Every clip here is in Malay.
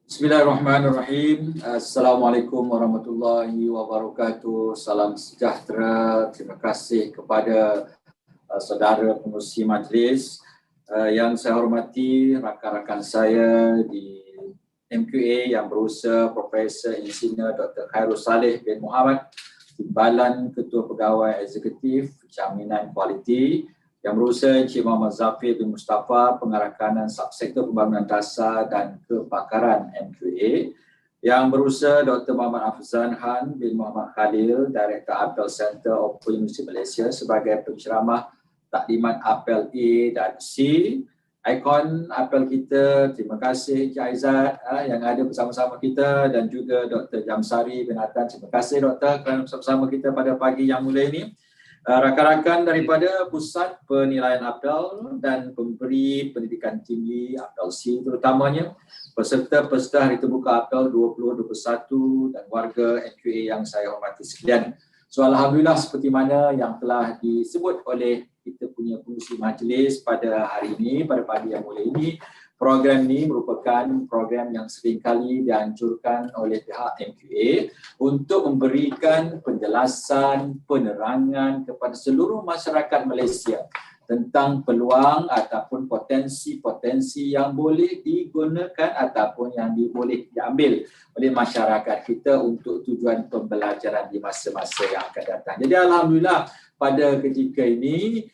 Bismillahirrahmanirrahim. Assalamualaikum warahmatullahi wabarakatuh. Salam sejahtera. Terima kasih kepada saudara pengurusi majlis. Yang saya hormati rakan-rakan saya di MQA yang berusaha Profesor Insinyur Dr. Khairul Saleh bin Muhammad, Timbalan Ketua Pegawai Eksekutif Jaminan Kualiti, yang berusaha Encik Muhammad Zafir bin Mustafa, Pengarah Kanan Subsektor Pembangunan Dasar dan Kepakaran MQA, yang berusaha Dr. Muhammad Afzan Han bin Muhammad Khalil, Director Apel Center Open University Malaysia sebagai penceramah taklimat Apel A dan C. Ikon Apel kita, terima kasih Encik Aizat yang ada bersama-sama kita, dan juga Dr. Jamsari bin Atan. Terima kasih Dr. kerana bersama kita pada pagi yang mulia ini. Rakan-rakan daripada Pusat Penilaian Apel dan Pemberi Pendidikan Tinggi Apel C terutamanya, peserta-peserta Hari Terbuka Apel 2021 dan warga MQA yang saya hormati sekalian. So, Alhamdulillah seperti mana yang telah disebut oleh kita punya pengurusi majlis pada hari ini, pada pagi yang mulia ini, program ini merupakan program yang seringkali dianjurkan oleh pihak MQA untuk memberikan penjelasan, penerangan kepada seluruh masyarakat Malaysia tentang peluang ataupun potensi-potensi yang boleh digunakan ataupun yang boleh diambil oleh masyarakat kita untuk tujuan pembelajaran di masa-masa yang akan datang. Jadi Alhamdulillah pada ketika ini,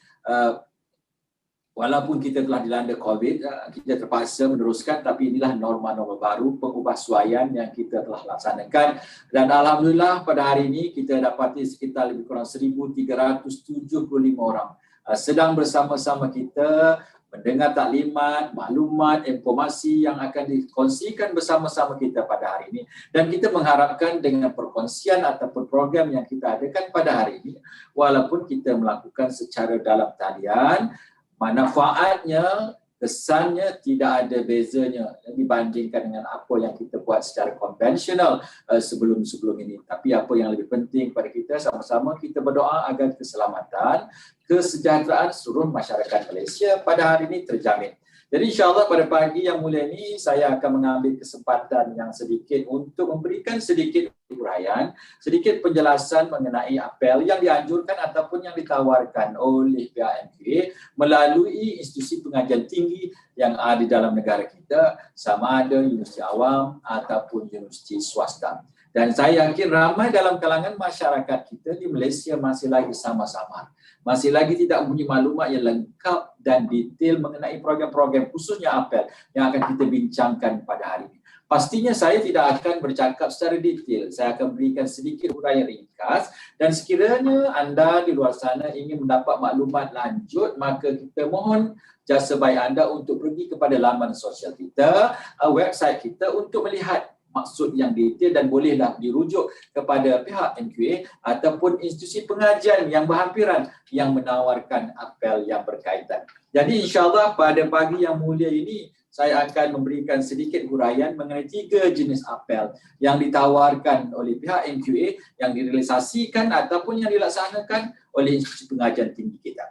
walaupun kita telah dilanda COVID, kita terpaksa meneruskan, tapi inilah norma-norma baru pengubahsuaian yang kita telah laksanakan. Dan Alhamdulillah pada hari ini kita dapati sekitar lebih kurang 1,375 orang sedang bersama-sama kita mendengar taklimat, maklumat, informasi yang akan dikongsikan bersama-sama kita pada hari ini. Dan kita mengharapkan dengan perkongsian ataupun program yang kita adakan pada hari ini, walaupun kita melakukan secara dalam talian, manfaatnya, kesannya tidak ada bezanya dibandingkan dengan apa yang kita buat secara konvensional sebelum-sebelum ini. Tapi apa yang lebih penting pada kita, sama-sama kita berdoa agar keselamatan, kesejahteraan seluruh masyarakat Malaysia pada hari ini terjamin. Jadi insyaAllah pada pagi yang mulia ini saya akan mengambil kesempatan yang sedikit untuk memberikan sedikit uraian, sedikit penjelasan mengenai apel yang dianjurkan ataupun yang ditawarkan oleh pihak MQA melalui institusi pengajian tinggi yang ada di dalam negara kita, sama ada universiti awam ataupun universiti swasta. Dan saya yakin ramai dalam kalangan masyarakat kita di Malaysia masih lagi sama-sama, masih lagi tidak mempunyai maklumat yang lengkap dan detail mengenai program-program khususnya apel yang akan kita bincangkan pada hari ini. Pastinya saya tidak akan bercakap secara detail, saya akan berikan sedikit uraian ringkas, dan sekiranya anda di luar sana ingin mendapat maklumat lanjut, maka kita mohon jasa baik anda untuk pergi kepada laman sosial kita, website kita untuk melihat maksud yang detail, dan bolehlah dirujuk kepada pihak MQA ataupun institusi pengajian yang berhampiran yang menawarkan apel yang berkaitan. Jadi insyaAllah pada pagi yang mulia ini saya akan memberikan sedikit huraian mengenai 3 jenis apel yang ditawarkan oleh pihak MQA yang direalisasikan ataupun yang dilaksanakan oleh institusi pengajian tinggi kita.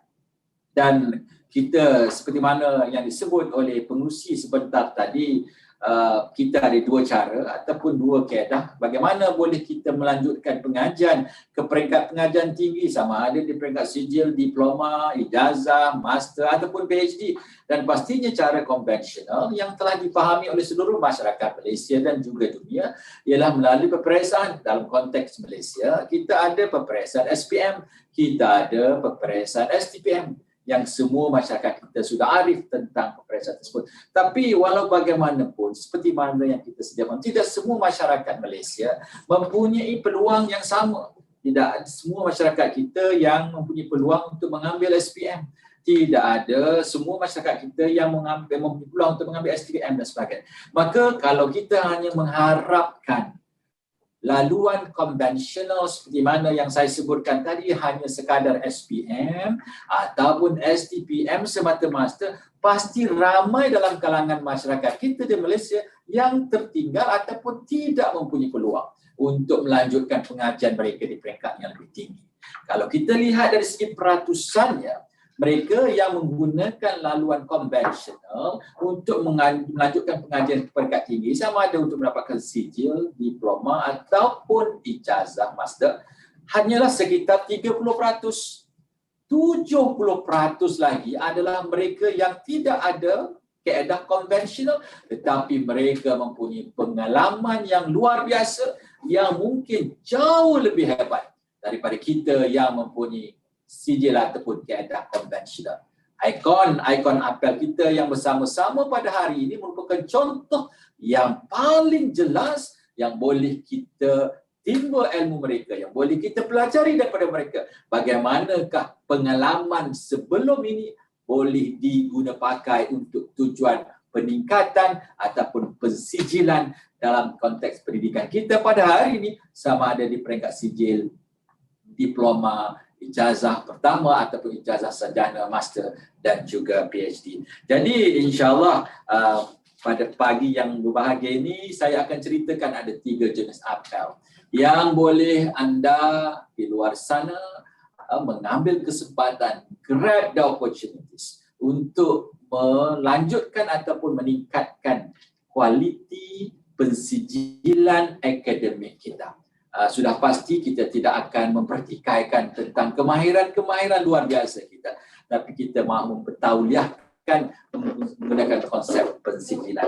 Dan kita seperti mana yang disebut oleh pengurusi sebentar tadi, kita ada 2 cara ataupun 2 kaedah bagaimana boleh kita melanjutkan pengajian ke peringkat pengajian tinggi, sama ada di peringkat sijil, diploma, ijazah, master ataupun PhD. Dan pastinya cara konvensional yang telah dipahami oleh seluruh masyarakat Malaysia dan juga dunia ialah melalui peperiksaan. Dalam konteks Malaysia, kita ada peperiksaan SPM, kita ada peperiksaan STPM, yang semua masyarakat kita sudah arif tentang peperiksaan tersebut. Tapi walau bagaimanapun, seperti mana yang kita sediakan, tidak semua masyarakat Malaysia mempunyai peluang yang sama. Tidak semua masyarakat kita yang mempunyai peluang untuk mengambil SPM. Tidak ada semua masyarakat kita yang mempunyai peluang untuk mengambil STPM dan sebagainya. Maka kalau kita hanya mengharapkan laluan konvensional seperti mana yang saya sebutkan tadi, hanya sekadar SPM ataupun STPM semata-mata, pasti ramai dalam kalangan masyarakat kita di Malaysia yang tertinggal ataupun tidak mempunyai peluang untuk melanjutkan pengajian mereka di peringkat yang lebih tinggi. Kalau kita lihat dari segi peratusannya, mereka yang menggunakan laluan konvensional untuk melanjutkan pengajian ke peringkat tinggi, sama ada untuk mendapatkan sijil, diploma ataupun ijazah master, hanyalah sekitar 30%. 70% lagi adalah mereka yang tidak ada kaedah konvensional, tetapi mereka mempunyai pengalaman yang luar biasa yang mungkin jauh lebih hebat daripada kita yang mempunyai sijil ataupun kaedah konvensional. Ikon apel kita yang bersama-sama pada hari ini merupakan contoh yang paling jelas yang boleh kita timba ilmu mereka, yang boleh kita pelajari daripada mereka. Bagaimanakah pengalaman sebelum ini boleh diguna pakai untuk tujuan peningkatan ataupun pensijilan dalam konteks pendidikan kita pada hari ini, sama ada di peringkat sijil, diploma, ijazah pertama ataupun ijazah sarjana, master dan juga PhD. Jadi insyaAllah pada pagi yang berbahagia ini saya akan ceritakan ada 3 jenis apel yang boleh anda di luar sana mengambil kesempatan, grab the opportunities untuk melanjutkan ataupun meningkatkan kualiti pensijilan akademik kita. Sudah pasti kita tidak akan mempertikaikan tentang kemahiran-kemahiran luar biasa kita, tapi kita mahu mempertauliahkan menggunakan konsep pensijilan.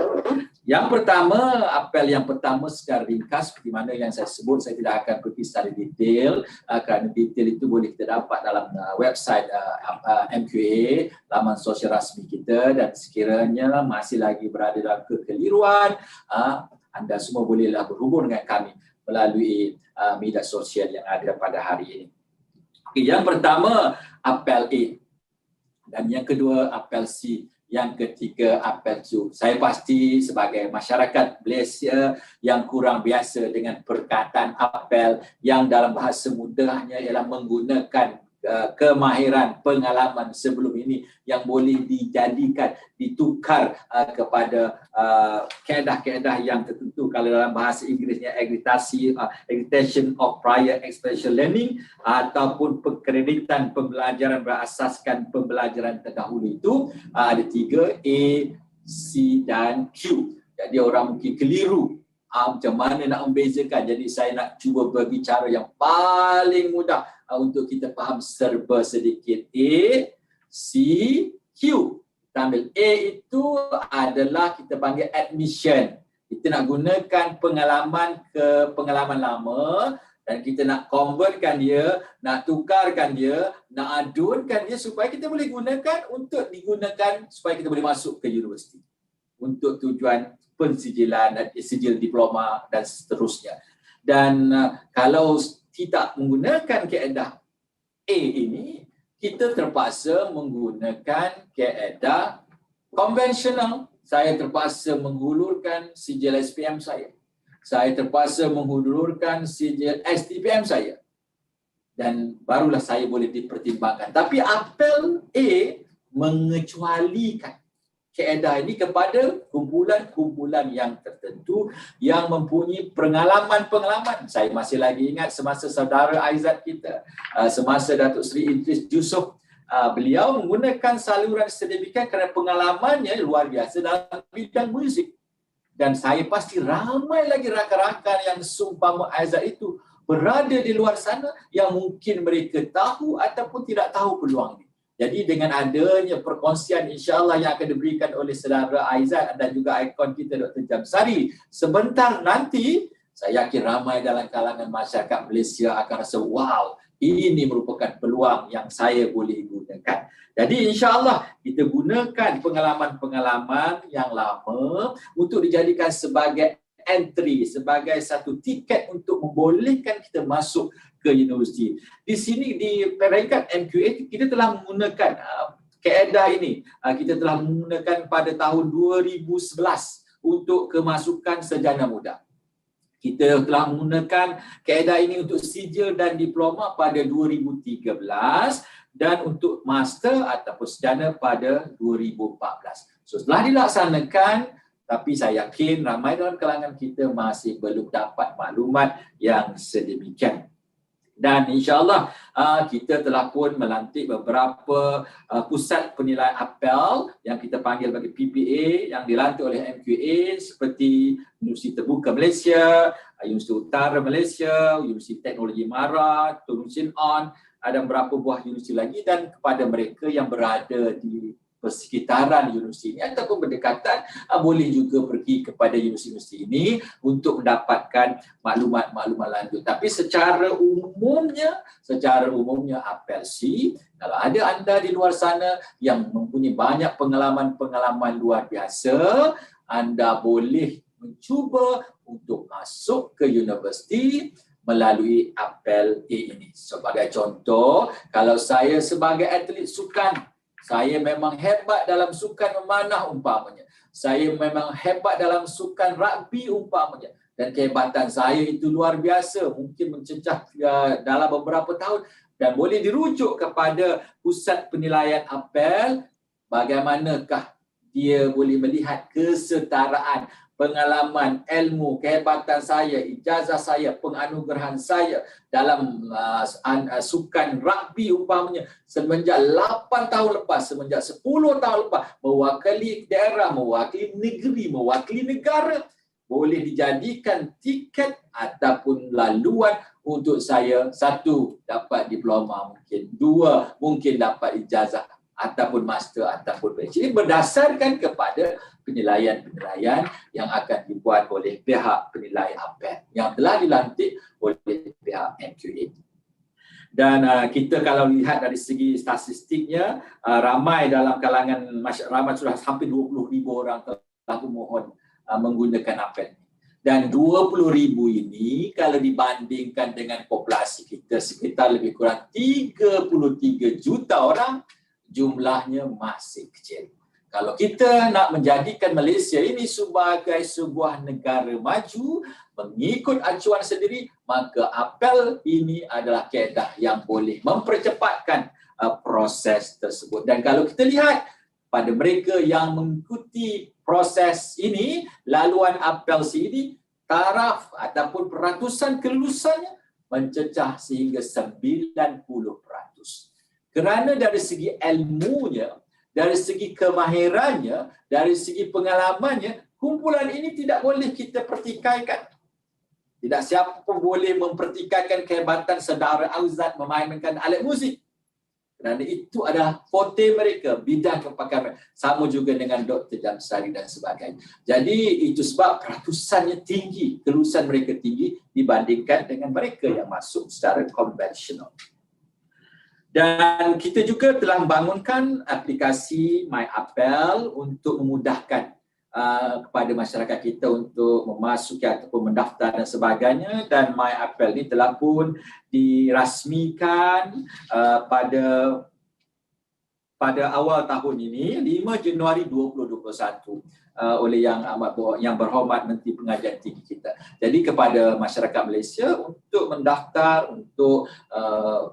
Yang pertama, apel yang pertama secara ringkas seperti mana yang saya sebut, saya tidak akan pergi secara detail kerana detail itu boleh kita dapat dalam website MQA, laman sosial rasmi kita, dan sekiranya masih lagi berada dalam kekeliruan, anda semua bolehlah berhubung dengan kami melalui media sosial yang ada pada hari ini. Yang pertama, apel A. Dan yang kedua, apel C. Yang ketiga, apel Q. Saya pasti sebagai masyarakat Malaysia yang kurang biasa dengan perkataan apel yang dalam bahasa mudahnya ialah menggunakan kemahiran, pengalaman sebelum ini yang boleh dijadikan, ditukar kepada kaedah-kaedah yang tertentu. Kalau dalam bahasa Inggerisnya accreditation of prior experiential learning ataupun pengkreditan pembelajaran berasaskan pembelajaran terdahulu, itu ada 3, A, C dan Q. Jadi orang mungkin keliru macam mana nak membezakan. Jadi saya nak cuba berbicara yang paling mudah untuk kita faham serba sedikit. A, C, Q. Kita ambil A itu adalah kita panggil admission. Kita nak gunakan pengalaman ke pengalaman lama dan kita nak convertkan dia, nak tukarkan dia, nak adunkan dia supaya kita boleh gunakan untuk digunakan supaya kita boleh masuk ke universiti untuk tujuan pensijilan dan sijil diploma dan seterusnya. Dan kalau tidak menggunakan kaedah A ini, kita terpaksa menggunakan kaedah konvensional. Saya terpaksa menghulurkan sijil SPM saya. Saya terpaksa menghulurkan sijil STPM saya. Dan barulah saya boleh dipertimbangkan. Tapi apel A mengecualikan kaedah ini kepada kumpulan-kumpulan yang tertentu yang mempunyai pengalaman-pengalaman. Saya masih lagi ingat semasa saudara Aizat kita, semasa Datuk Seri Idris Yusof, beliau menggunakan saluran sedemikian kerana pengalamannya luar biasa dalam bidang muzik. Dan saya pasti ramai lagi rakan-rakan yang seumpama Aizat itu berada di luar sana yang mungkin mereka tahu ataupun tidak tahu peluang ini. Jadi dengan adanya perkongsian insya-Allah yang akan diberikan oleh saudara Aizat dan juga ikon kita Dr. Jamsari sebentar nanti, saya yakin ramai dalam kalangan masyarakat Malaysia akan rasa wow, ini merupakan peluang yang saya boleh gunakan. Jadi insya-Allah kita gunakan pengalaman-pengalaman yang lama untuk dijadikan sebagai entry, sebagai satu tiket untuk membolehkan kita masuk ke universiti. Di sini di peringkat MQA kita telah menggunakan kaedah ini. Kita telah menggunakan pada tahun 2011 untuk kemasukan sarjana muda. Kita telah menggunakan kaedah ini untuk sijil dan diploma pada 2013 dan untuk master ataupun sarjana pada 2014. So setelah dilaksanakan, tapi saya yakin ramai dalam kalangan kita masih belum dapat maklumat yang sedemikian. Dan insyaAllah kita telah pun melantik beberapa pusat penilaian apel yang kita panggil bagi PPA yang dilantik oleh MQA seperti Universiti Terbuka Malaysia, Universiti Utara Malaysia, Universiti Teknologi Mara, Tun Sin On, ada beberapa buah universiti lagi, dan kepada mereka yang berada di persekitaran universiti ini ataupun berdekatan boleh juga pergi kepada universiti ini untuk mendapatkan maklumat-maklumat lanjut. Tapi secara umumnya apel C, kalau ada anda di luar sana yang mempunyai banyak pengalaman luar biasa, anda boleh mencuba untuk masuk ke universiti melalui apel A ini. Sebagai contoh, kalau saya sebagai atlet sukan, saya memang hebat dalam sukan memanah umpamanya. Saya memang hebat dalam sukan rugby umpamanya. Dan kehebatan saya itu luar biasa. Mungkin mencecah dalam beberapa tahun. Dan boleh dirujuk kepada pusat penilaian apel. Bagaimanakah dia boleh melihat kesetaraan, pengalaman, ilmu, kehebatan saya, ijazah saya, penganugerahan saya dalam sukan rugby umpamanya semenjak 8 tahun lepas, semenjak 10 tahun lepas, mewakili daerah, mewakili negeri, mewakili negara, boleh dijadikan tiket ataupun laluan untuk saya. 1, dapat diploma mungkin. 2, mungkin dapat ijazah ataupun master ataupun PhD. Ini berdasarkan kepada penilaian-penilaian yang akan dibuat oleh pihak penilai apel yang telah dilantik oleh pihak MQA. Dan kita kalau lihat dari segi statistiknya, ramai dalam kalangan masyarakat, sudah hampir 20,000 orang telah memohon menggunakan apel. Dan 20,000 ini kalau dibandingkan dengan populasi kita sekitar lebih kurang 33 juta orang, jumlahnya masih kecil. Kalau kita nak menjadikan Malaysia ini sebagai sebuah negara maju, mengikut acuan sendiri, maka apel ini adalah kaedah yang boleh mempercepatkan proses tersebut. Dan kalau kita lihat pada mereka yang mengikuti proses ini, laluan apel ini, taraf ataupun peratusan kelulusannya mencecah sehingga 90%. Kerana dari segi ilmunya, dari segi kemahirannya, dari segi pengalamannya, kumpulan ini tidak boleh kita pertikaikan. Tidak siapa pun boleh mempertikaikan kehebatan saudara Auzad memainkan alat muzik. Kerana itu adalah forte mereka, bidang kepakaran. Sama juga dengan Dr. Jamsari dan sebagainya. Jadi itu sebab peratusannya tinggi, kelulusan mereka tinggi dibandingkan dengan mereka yang masuk secara konvensional. Dan kita juga telah membangunkan aplikasi MyApel untuk memudahkan kepada masyarakat kita untuk memasuki ataupun mendaftar dan sebagainya. Dan MyApel ini telah pun dirasmikan pada awal tahun ini, 5 Januari 2021 oleh yang berhormat Menteri Pengajian Tinggi kita. Jadi kepada masyarakat Malaysia untuk mendaftar, untuk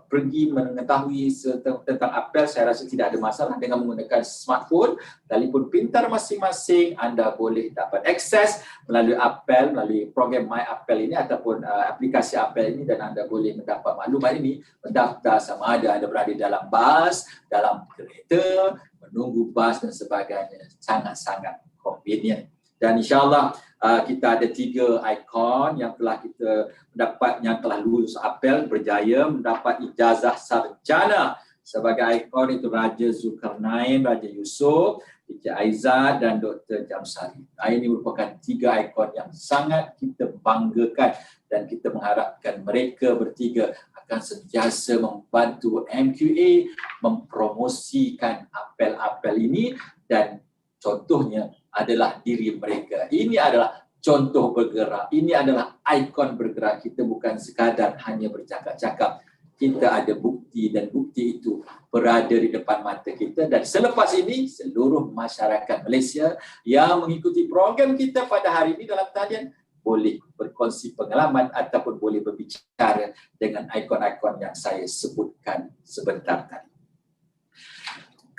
pergi mengetahui tentang apel, saya rasa tidak ada masalah dengan menggunakan smartphone, telefon pintar masing-masing, anda boleh dapat akses melalui apel, melalui program MyApel ini ataupun aplikasi apel ini, dan anda boleh mendapat maklumat ini, mendaftar sama ada anda berada dalam bas, dalam kereta, menunggu bas dan sebagainya. Sangat-sangat convenient. Dan insyaAllah kita ada 3 ikon yang telah kita mendapat, yang telah lulus apel berjaya mendapat ijazah sarjana. Sebagai ikon itu Raja Zulkarnain, Raja Yusof, Encik Aizat dan Dr. Jamsari. Ini merupakan 3 ikon yang sangat kita banggakan, dan kita mengharapkan mereka bertiga akan sentiasa membantu MQA mempromosikan apel-apel ini, dan contohnya adalah diri mereka. Ini adalah contoh bergerak. Ini adalah ikon bergerak. Kita bukan sekadar hanya bercakap-cakap. Kita ada bukti, dan bukti itu berada di depan mata kita. Dan selepas ini, seluruh masyarakat Malaysia yang mengikuti program kita pada hari ini dalam talian boleh berkongsi pengalaman ataupun boleh berbicara dengan ikon-ikon yang saya sebutkan sebentar tadi.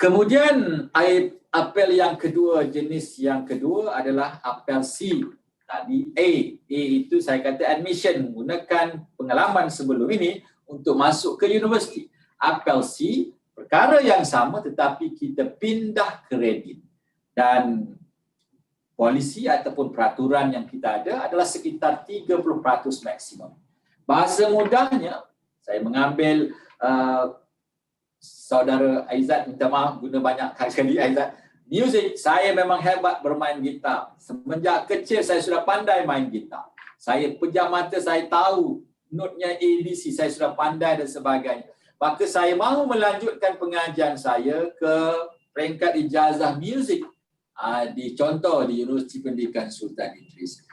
Kemudian apel yang kedua, jenis yang kedua adalah apel C. Tadi A itu saya kata admission, menggunakan pengalaman sebelum ini untuk masuk ke universiti. Apel C, perkara yang sama tetapi kita pindah kredit. Dan polisi ataupun peraturan yang kita ada adalah sekitar 30% maksimum. Bahasa mudahnya, saya mengambil saudara Aizat, minta maaf guna banyak kali Aizat. Music, saya memang hebat bermain gitar. Semenjak kecil saya sudah pandai main gitar. Saya pejam mata, saya tahu notnya ABC, saya sudah pandai dan sebagainya. Maka saya mahu melanjutkan pengajian saya ke peringkat ijazah muzik dicontoh di Universiti Pendidikan Sultan Idris.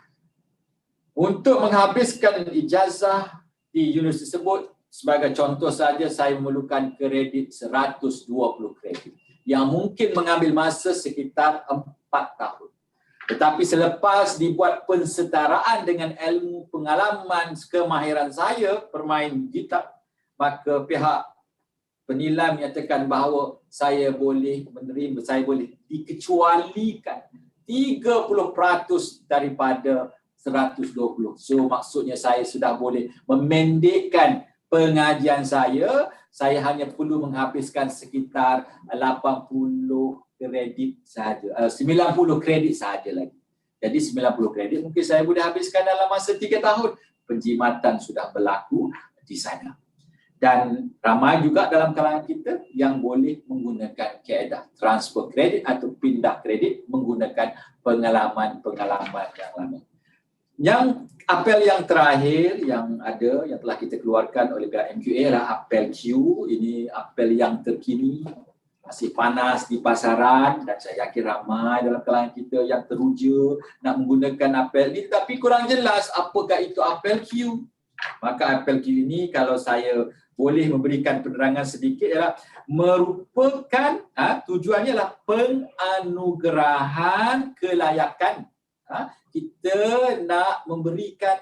Untuk menghabiskan ijazah di universiti tersebut, sebagai contoh saja saya memerlukan kredit 120 kredit yang mungkin mengambil masa sekitar 4 tahun. Tetapi selepas dibuat pensetaraan dengan ilmu pengalaman kemahiran saya bermain gitar, maka pihak penilai menyatakan bahawa saya boleh menerima, saya boleh dikecualikan 30% daripada 120. So maksudnya saya sudah boleh memendekkan pengajian saya hanya perlu menghabiskan sekitar 80 kredit sahaja, 90 kredit sahaja lagi. Jadi 90 kredit mungkin saya boleh habiskan dalam masa 3 tahun. Penjimatan sudah berlaku di sana. Dan ramai juga dalam kalangan kita yang boleh menggunakan kaedah transfer kredit atau pindah kredit menggunakan pengalaman-pengalaman yang lama. Yang apel yang terakhir yang ada, yang telah kita keluarkan oleh pihak MQA adalah apel Q. Ini apel yang terkini, masih panas di pasaran dan saya yakin ramai dalam kalangan kita yang teruja nak menggunakan apel ini tapi kurang jelas apakah itu apel Q. Maka apel Q ini kalau saya boleh memberikan penerangan sedikit ialah merupakan tujuannya adalah penganugerahan kelayakan. Kita nak memberikan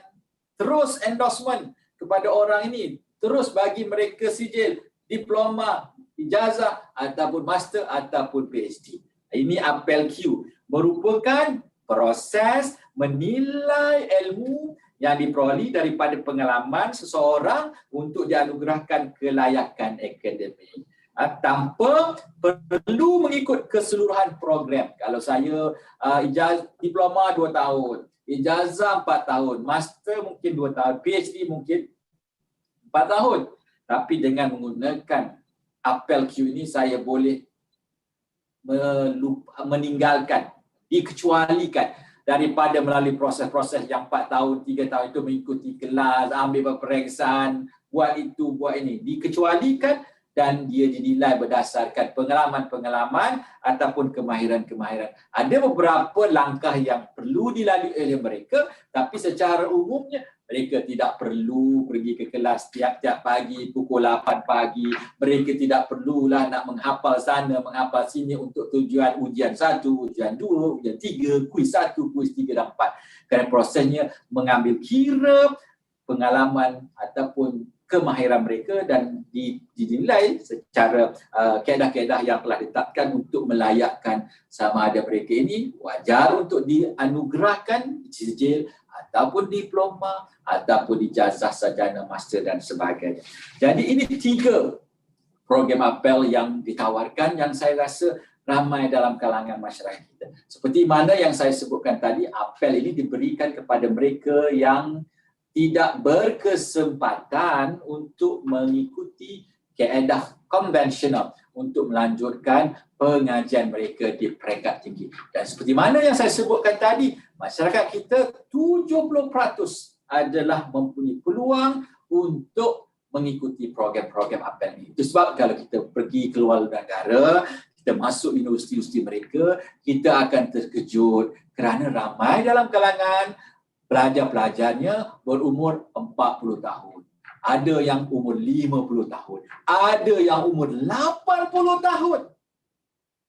terus endorsement kepada orang ini, terus bagi mereka sijil diploma, ijazah ataupun master ataupun PhD. Ini apel Q, merupakan proses menilai ilmu yang diperoleh daripada pengalaman seseorang untuk dianugerahkan kelayakan akademik tanpa perlu mengikut keseluruhan program. Kalau saya ijazah diploma 2 tahun, ijazah 4 tahun, master mungkin 2 tahun, PhD mungkin 4 tahun. Tapi dengan menggunakan apel Q ini saya boleh meninggalkan, dikecualikan daripada melalui proses-proses yang 4 tahun, 3 tahun itu mengikuti kelas, ambil peperiksaan, buat itu, buat ini. Dikecualikan dan dia dinilai berdasarkan pengalaman-pengalaman ataupun kemahiran-kemahiran. Ada beberapa langkah yang perlu dilalui oleh mereka, tapi secara umumnya mereka tidak perlu pergi ke kelas tiap-tiap pagi pukul 8 pagi. Mereka tidak perlulah nak menghafal sana, menghafal sini untuk tujuan ujian 1, ujian 2, ujian 3, kuis 1, kuis 3 dan 4. Kerana prosesnya mengambil kira pengalaman ataupun kemahiran mereka dan dinilai secara kaedah-kaedah yang telah ditetapkan untuk melayakkan sama ada mereka ini wajar untuk dianugerahkan sijil ataupun diploma ataupun ijazah sarjana master dan sebagainya. Jadi ini 3 program apel yang ditawarkan yang saya rasa ramai dalam kalangan masyarakat kita. Seperti mana yang saya sebutkan tadi, apel ini diberikan kepada mereka yang tidak berkesempatan untuk mengikuti kaedah konvensional untuk melanjutkan pengajian mereka di peringkat tinggi. Dan seperti mana yang saya sebutkan tadi, masyarakat kita 70% adalah mempunyai peluang untuk mengikuti program-program apel ini. Itu sebab kalau kita pergi keluar negara, kita masuk universiti-universiti mereka, kita akan terkejut kerana ramai dalam kalangan pelajar-pelajarnya berumur 40 tahun. Ada yang umur 50 tahun. Ada yang umur 80 tahun.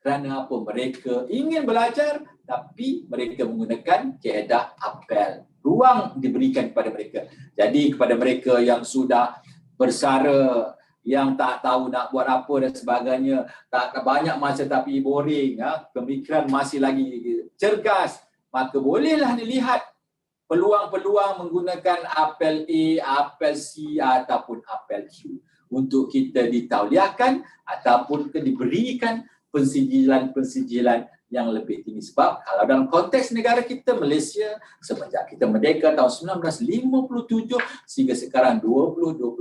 Kerana apa? Mereka ingin belajar tapi mereka menggunakan kaedah apel. Ruang diberikan kepada mereka. Jadi kepada mereka yang sudah bersara, yang tak tahu nak buat apa dan sebagainya, tak banyak masa tapi boring, pemikiran masih lagi cergas, maka bolehlah dilihat peluang-peluang menggunakan apel A, apel C ataupun apel Q untuk kita ditauliahkan ataupun diberikan pensijilan-pensijilan yang lebih tinggi. Sebab kalau dalam konteks negara kita Malaysia, semenjak kita merdeka tahun 1957 sehingga sekarang 2021,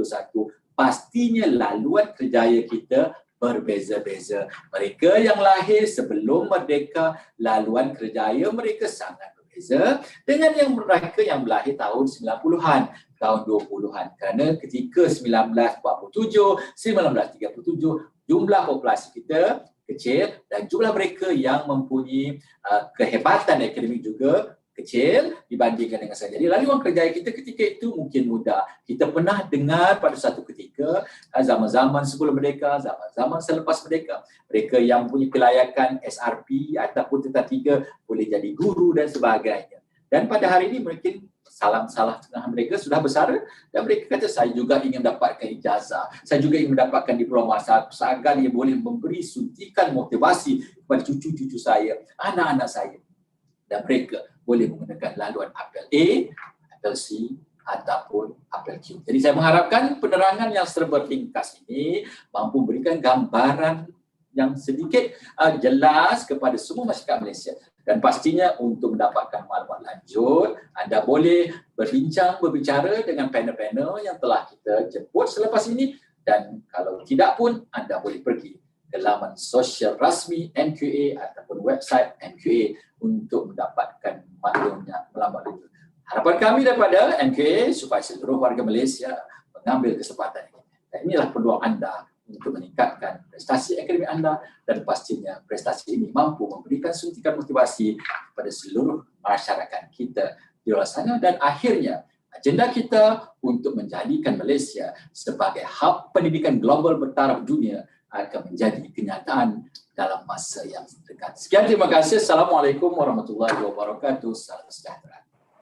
pastinya laluan kerjaya kita berbeza-beza. Mereka yang lahir sebelum merdeka, laluan kerjaya mereka sangat berbeza dengan mereka yang lahir tahun 90-an, tahun 20-an. Kerana ketika 1947, 1937, jumlah populasi kita kecil dan jumlah mereka yang mempunyai kehebatan akademik juga kecil dibandingkan dengan saya. Jadi laluan kerjaya kita ketika itu mungkin mudah. Kita pernah dengar pada satu ketika zaman-zaman sebelum merdeka, zaman-zaman selepas merdeka, mereka yang punya kelayakan SRP ataupun Tingkatan 3 boleh jadi guru dan sebagainya. Dan pada hari ini mungkin salah tengah mereka sudah besar dan mereka kata saya juga ingin mendapatkan ijazah, saya juga ingin mendapatkan diploma agar dia boleh memberi suntikan motivasi kepada cucu-cucu saya, anak-anak saya, dan mereka boleh menggunakan laluan apel A, apel C ataupun apel Q. Jadi saya mengharapkan penerangan yang serba ringkas ini mampu memberikan gambaran yang sedikit jelas kepada semua masyarakat Malaysia. Dan pastinya untuk mendapatkan maklumat lanjut, anda boleh berbicara dengan panel-panel yang telah kita jemput selepas ini. Dan kalau tidak pun, anda boleh pergi ke laman sosial rasmi MQA ataupun website MQA untuk mendapatkan maklumat lanjut. Harapan kami daripada MQA supaya seluruh warga Malaysia mengambil kesempatan ini. Dan inilah peluang anda untuk meningkatkan prestasi akademik anda dan pastinya prestasi ini mampu memberikan suntikan motivasi kepada seluruh masyarakat kita di luar sana dan akhirnya agenda kita untuk menjadikan Malaysia sebagai hub pendidikan global bertaraf dunia akan menjadi kenyataan dalam masa yang dekat. Sekian, terima kasih. Assalamualaikum warahmatullahi wabarakatuh. Salam sejahtera.